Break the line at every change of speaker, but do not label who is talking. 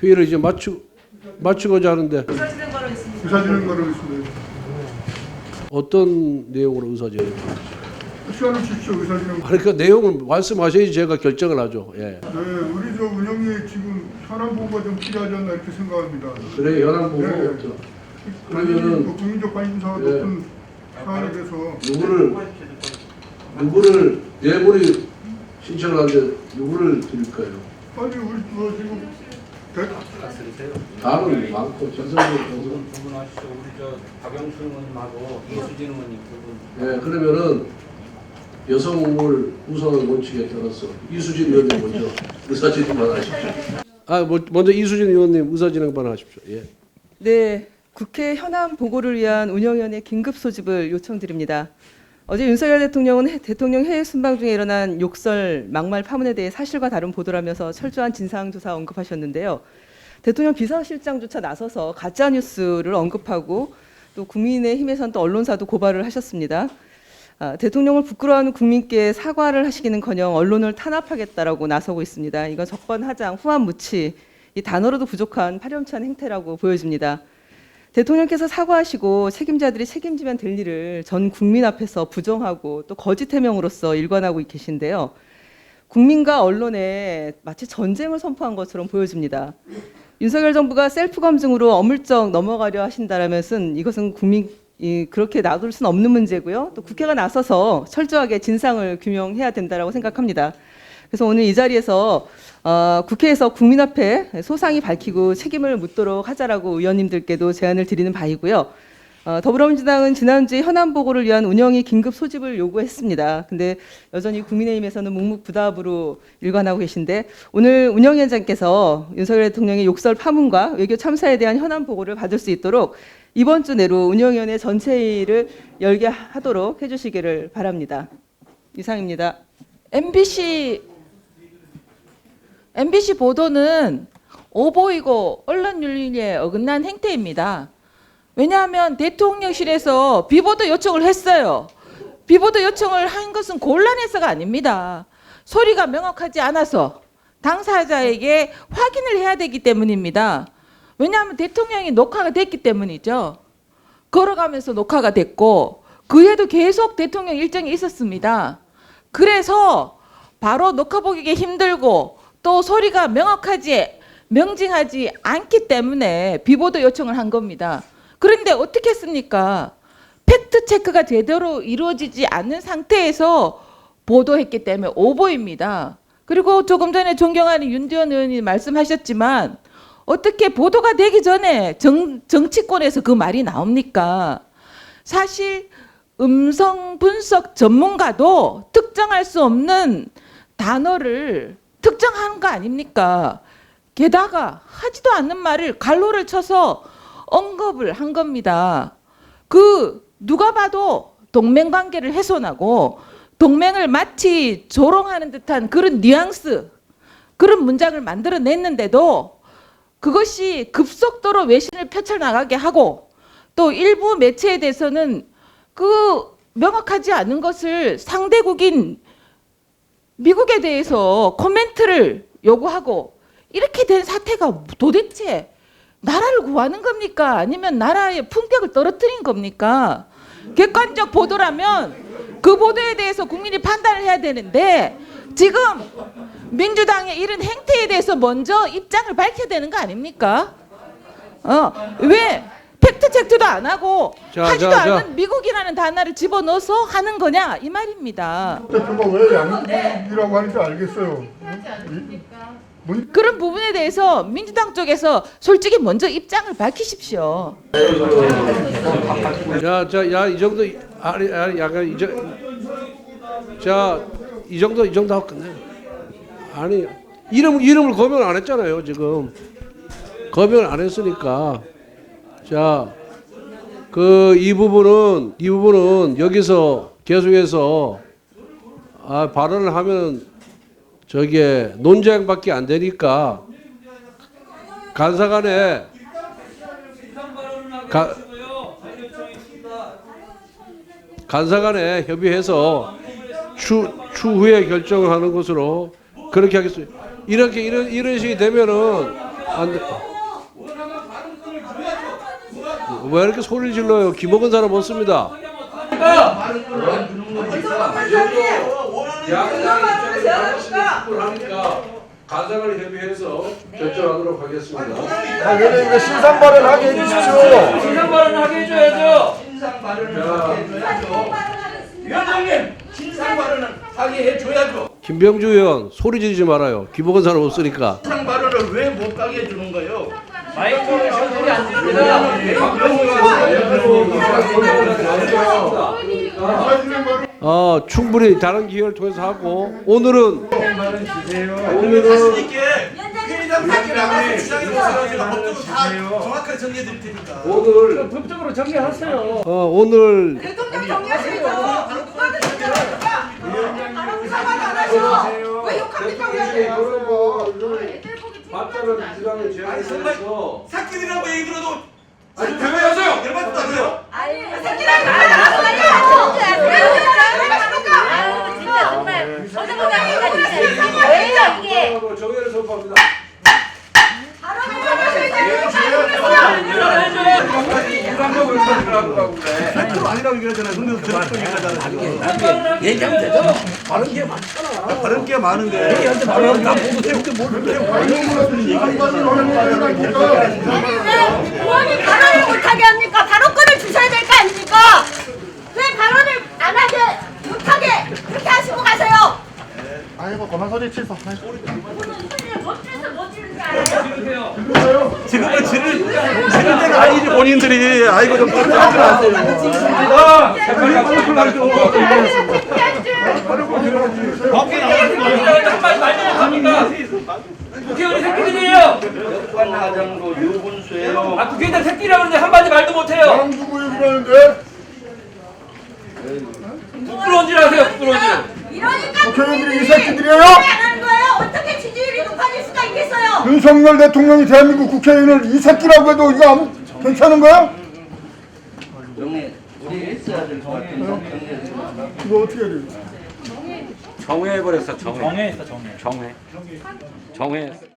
회의를 이제 마치고자 하는데
의사진행관을 있습니다.
어떤 내용으로 의사진행?
시간을 주십시오. 의사진행.
아니 그 내용을 말씀하셔야지 제가 결정을 하죠. 예.
네, 우리 저 운영에 지금 현안 보고가 좀 필요하지 않나 이렇게 생각합니다.
그래 연합 보고
네.
없죠.
그러면은 국민적 관심사가
네.
높은 사안에 대해서
누구를 내부리 신청을 하는데 누구를 드릴까요?
아니 우리 뭐 지금
다른 많고 전설적인
주문하시죠. 우리 저 박영수 의원님하고 이수진 의원님 두 분.
네, 그러면은 여성을 우선을 원칙에 따라서 이수진 의원님 먼저 의사진행만 하십시오. 먼저 이수진 의원님 의사진행만 하십시오. 예.
네, 국회 현안 보고를 위한 운영위원회 긴급 소집을 요청드립니다. 어제 윤석열 대통령은 대통령 해외 순방 중에 일어난 욕설, 막말 파문에 대해 사실과 다른 보도를 하면서 철저한 진상조사 언급하셨는데요. 대통령 비서실장조차 나서서 가짜뉴스를 언급하고 또 국민의힘에서는 또 언론사도 고발을 하셨습니다. 대통령을 부끄러워하는 국민께 사과를 하시기는커녕 언론을 탄압하겠다라고 나서고 있습니다. 이건 적반하장, 후한무치, 이 단어로도 부족한 파렴치한 행태라고 보여집니다. 대통령께서 사과하시고 책임자들이 책임지면 될 일을 전 국민 앞에서 부정하고 또 거짓 해명으로서 일관하고 계신데요. 국민과 언론에 마치 전쟁을 선포한 것처럼 보여집니다. 윤석열 정부가 셀프 검증으로 어물쩍 넘어가려 하신다라면은 이것은 국민이 그렇게 놔둘 수는 없는 문제고요. 또 국회가 나서서 철저하게 진상을 규명해야 된다라고 생각합니다. 그래서 오늘 이 자리에서 국회에서 국민 앞에 소상히 밝히고 책임을 묻도록 하자라고 의원님들께도 제안을 드리는 바이고요. 더불어민주당은 지난주에 현안 보고를 위한 운영위 긴급 소집을 요구했습니다. 근데 여전히 국민의힘에서는 묵묵부답으로 일관하고 계신데 오늘 운영위원장께서 윤석열 대통령의 욕설 파문과 외교 참사에 대한 현안 보고를 받을 수 있도록 이번 주 내로 운영위원회 전체회의를 열게 하도록 해주시기를 바랍니다. 이상입니다.
MBC 보도는 오보이고 언론 윤리에 어긋난 행태입니다. 왜냐하면 대통령실에서 비보도 요청을 했어요. 비보도 요청을 한 것은 곤란해서가 아닙니다. 소리가 명확하지 않아서 당사자에게 확인을 해야 되기 때문입니다. 왜냐하면 대통령이 녹화가 됐기 때문이죠. 걸어가면서 녹화가 됐고 그에도 계속 대통령 일정이 있었습니다. 그래서 바로 녹화 보기가 힘들고 또 소리가 명징하지 않기 때문에 비보도 요청을 한 겁니다. 그런데 어떻게 했습니까? 팩트 체크가 제대로 이루어지지 않는 상태에서 보도했기 때문에 오보입니다. 그리고 조금 전에 존경하는 윤지원 의원이 말씀하셨지만 어떻게 보도가 되기 전에 정치권에서 그 말이 나옵니까? 사실 음성 분석 전문가도 특정할 수 없는 단어를 특정하는 거 아닙니까? 게다가 하지도 않는 말을 갈로를 쳐서 언급을 한 겁니다. 누가 봐도 동맹관계를 훼손하고 동맹을 마치 조롱하는 듯한 그런 뉘앙스, 그런 문장을 만들어냈는데도 그것이 급속도로 외신을 펼쳐나가게 하고 또 일부 매체에 대해서는 명확하지 않은 것을 상대국인 미국에 대해서 코멘트를 요구하고 이렇게 된 사태가 도대체 나라를 구하는 겁니까? 아니면 나라의 품격을 떨어뜨린 겁니까? 객관적 보도라면 그 보도에 대해서 국민이 판단을 해야 되는데 지금 민주당의 이런 행태에 대해서 먼저 입장을 밝혀야 되는 거 아닙니까? 왜 팩트 체크도 안 하고 하지도 않은 미국이라는 단어를 집어넣어서 하는 거냐 이 말입니다.
대표가 왜 양국이라고 하는지 알겠어요.
그런 부분에 대해서 민주당 쪽에서 솔직히 먼저 입장을 밝히십시오.
이 정도 약간 이 정도 하고 끝내. 아니 이름을 거명 안 했잖아요 지금. 거명을 안 했으니까 이 부분은 여기서 계속해서 발언을 하면 저게 논쟁밖에 안 되니까 간사간에 협의해서 추후에 결정을 하는 것으로 그렇게 하겠습니다. 이런 식이 되면은 안 돼. 왜 이렇게 소리를 질러요? 기먹은 사람 없습니다. 하니까 간사를 협의해서 결정하도록 하겠습니다.
위원장님 신상 발언하게 해주십시오.
신상 발언을 하게 해줘야죠.
신상 발언을 하게 해줘야죠. 위원장님, 신상 발언을 하게 해줘야죠.
김병주 의원 소리 지르지 말아요. 기먹은 사람 없으니까.
신상 발언을 왜 못 가게 해주는 거예요?
마이크로 소리 안 들립니다.
충분히 다른 기회를 통해서 하고 오늘은
정확하게 정리해드릴 테니까.
오늘
법적으로 정리하세요.
오늘
대통령 정리하시고 사과도 안 하시고 왜 욕합니까 위원장님?
맞다는 주장을 제안해서
새끼들이라고 얘기 들어도 아니 대회하세요. 열받지도 않아요.
새끼랑 말하고 말이야. 진짜 정말 어제보다 왜요 이게?
정의를 선포합니다.
아니라고 얘기하잖아요. 근데 저렇게 얘기하잖아요. 얘기하면 되죠. 다른 게 많잖아. 다른 게 많은데. 얘기한테 말하면 나 보고 때문에
의원이 발언을 못하게 합니까? 발언권을 주셔야 될 거 아닙니까? 왜 발언을 안 하게 못하게 그렇게 하시고 가세요?
아이고 그만 소리 치소.
못 지르지 않아요?
지금은 지를 때가 아니지 본인들이. 아이고 좀
한마디 말도 못합니까? 국회의원이 새끼들이에요.
여권하장도 유분수예요.
아 국회의원 새끼라고 그러는데 한마디 말도 못해요.
나랑 누구 얘기하는데?
부끄러운 질 하세요. 부끄러운 질.
이러니까
국회의원들이 이 새끼들이에요?
안 하는 거예요? 어떻게 지지율이 높아질 수가 있겠어요?
윤석열 대통령이 대한민국 국회의원을 이 새끼라고 해도 이거 아무 괜찮은 거야?
우리 했어야 될 것 같은데.
이거 어떻게 해야 돼?
정회해버렸어, 정회.
정해했어 정해.
정회.